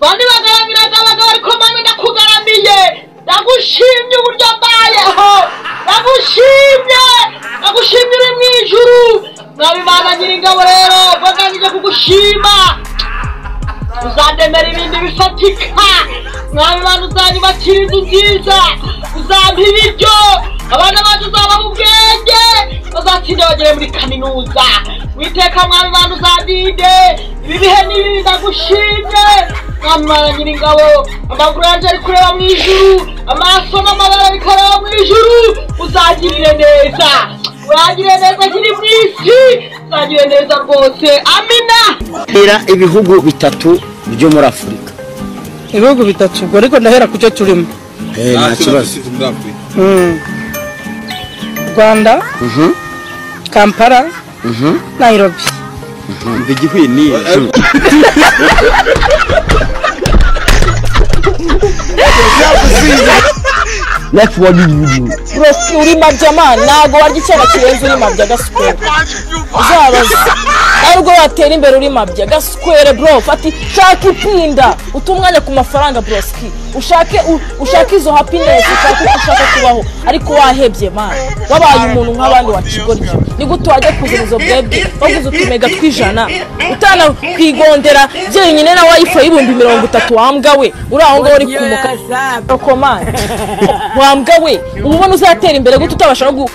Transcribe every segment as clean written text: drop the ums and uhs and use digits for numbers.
bandi bagaramiraga abagabo ariko mami ndakugaramiye ndagushimye uburyo mbayeho ndagushimye uri mu ijuru mwami Mana Nyiringabo rero bagangije kugushima uzandemera ibindi bifatika mwami Mana uzanyubakira inzu nziza uzampa ibiryo abana bacu uzabaha ubwenge bazatsinda bagere muri kaminuza witeka mwami Mana uzandinde ibi bihe n'ibibi ndagushimye mwami Mana Nyiringabo amaguru yanjye ari kureba mu ijuru amaso n'amabara ari kureba mu ijuru uzagirire neza uragire neza kiri mu isi uzagire neza rwose amina. Hera ibihugu bitatu byo muri Afurika. Ibihugu bitatu ubwo ariko ndahera kucyo turimo. Nta kibazo. Rwanda, Kampala, Nairobi. Mbigihwe ni. That's what you do. Bro, uri mabjama nago warya icyana kirenze uri mabya gaskwere. Uzabaza. Ariko watera imbere uri mabya gaskwere bro. Fati shaka ipinda. Utumwanya ku mafaranga broski. Ushake izo happiness, ushaka kubaho. Ariko wahebye man. Wabaye umuntu nk'abandi wakigorya. Ni gute wajya kuzana izo bebe, baguze utumega twijana. Utana kwigondera byenyine na wifi y'ibihumbi 30 wambwa we. Uri aho ngaho uri kumuka. Komanda. Wambwa we ubona uzatera imbere gute utabasha no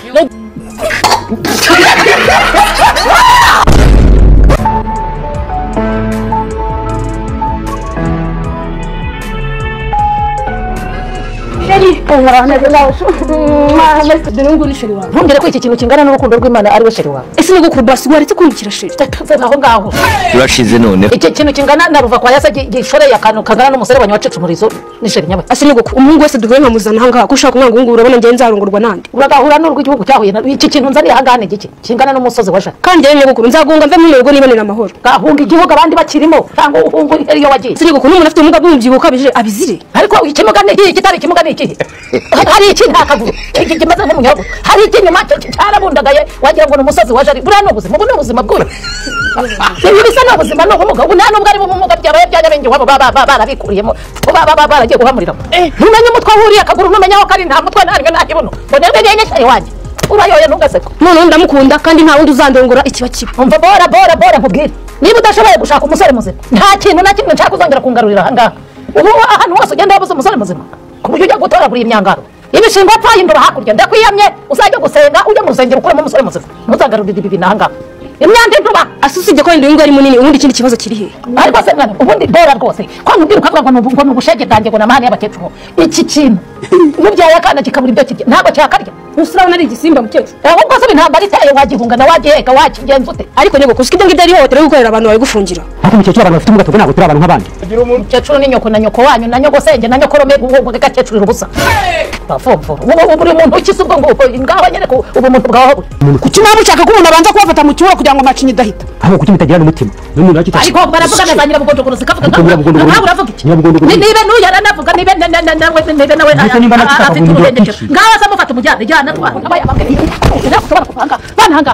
Dungu ni sheri wawe. Ntumbere ko iki kintu kingana n'urukundo rw'Imana ari we sheri wawe. Ese ni gukuru basi waretse kumukira sheri. Aho ngaho. Turashize none. Iki kintu kingana na ruva kwa yasa gishore yakano kangana n'umusore wanyacece umurizo ni sheri nyawe. Ase ni gukuru umuhungu wese duhuye nkamuzana hanga kushaka umwangu ngo urabona ngiye nzarongorwa nande. Uragahura n'urw'igihugu cyahuye iki kintu nzari hangane giki. Kingana n'umusozi wa shaka. Kandi rero nyagukuru nzagunga mve mu rugo nibanira amahoro. Gahunga igihugu abandi bakirimo. Cyangwa uhungu iyo wagiye. Ase ni gukuru umuntu afite umuga bw'umubyibuka bije abizire. Ariko ikimuga ni iki kitari ikimuga ni iki. Hari iki ntakaguru. Iki kimaze nk'umunyabo. Hari iki nyuma cyarabundagaye wagira ngo n'umusozi waje ari burano ubuzima bwo n'ubuzima bwo. Ibi bisa n'ubuzima no umuga ubunano bwari mu muga byabaye byanyabenge wabo barabikuriyemo. Baragiye guhamurira. Ntumenye umutwe wuriye akaguru ntumenye aho kari nta mutwe ntarwe ntakibona. Bonebe nyenye waje. Urayoye ntugaseko. None ndamukunda kandi nta wundi uzandongora ikiba kiba. Umva bora nkubwire. Niba udashoboye gushaka umusore muzima nta kintu na kimwe nshaka uzongera kungarurira hanga. Ubu ahantu hose ugenda wabuze umusore muzima. Kuburyo ujya gutoragura imyangaro. Imishinga payindura hakurya ndakwiyamye uzajye gusenga ujye mu rusengero ukuremo umusore muzima. Ntuzagarurire ibi nanga. Imyanda ntuba asusibye ko ndingo ari munini ubundi ikindi kibazo kiri he. Ariko se mwana ubundi bora rwose kwa nkubwira ukavuga ngo nubushege bwanjye ngo namahane y'abakecuru. Iki kintu n'ubyaye akana kikabura ibyo kirya ntabwo cyakarya. Usiraho nari igisimba mukecuru. Ahubwo se intambara iteye wagihunga na wagiheka wakigenza ute. Ariko nyego kushika ibyo ngibyo ari hohotera gukorera abantu bawe gufungira. Ariko umukecuru abantu bafite umugato ntabwo turi abantu nk'abandi. Agira umukecuru ni nyoko na nyoko wanyu na nyoko senge na nyoko rome gakecuru ubusa. Bafomfo. Buri muntu ukisubwo ngo ngaho nyene ko ubu muntu bwaho. Kuki nabu ushaka ko umuntu abanza kubafata mu cyuho kugira ngo macinyi idahita. Aho kuki mutagira n'umutima. N'umuntu akita. Ariko baravuga nazanyira bugondo sikavuga ngaho uravuga iki. Nibe nuyara navuga nibe nawe afite urugendo. Ngaho samufata umujyana jyana abaye ababwe. Bana hanga.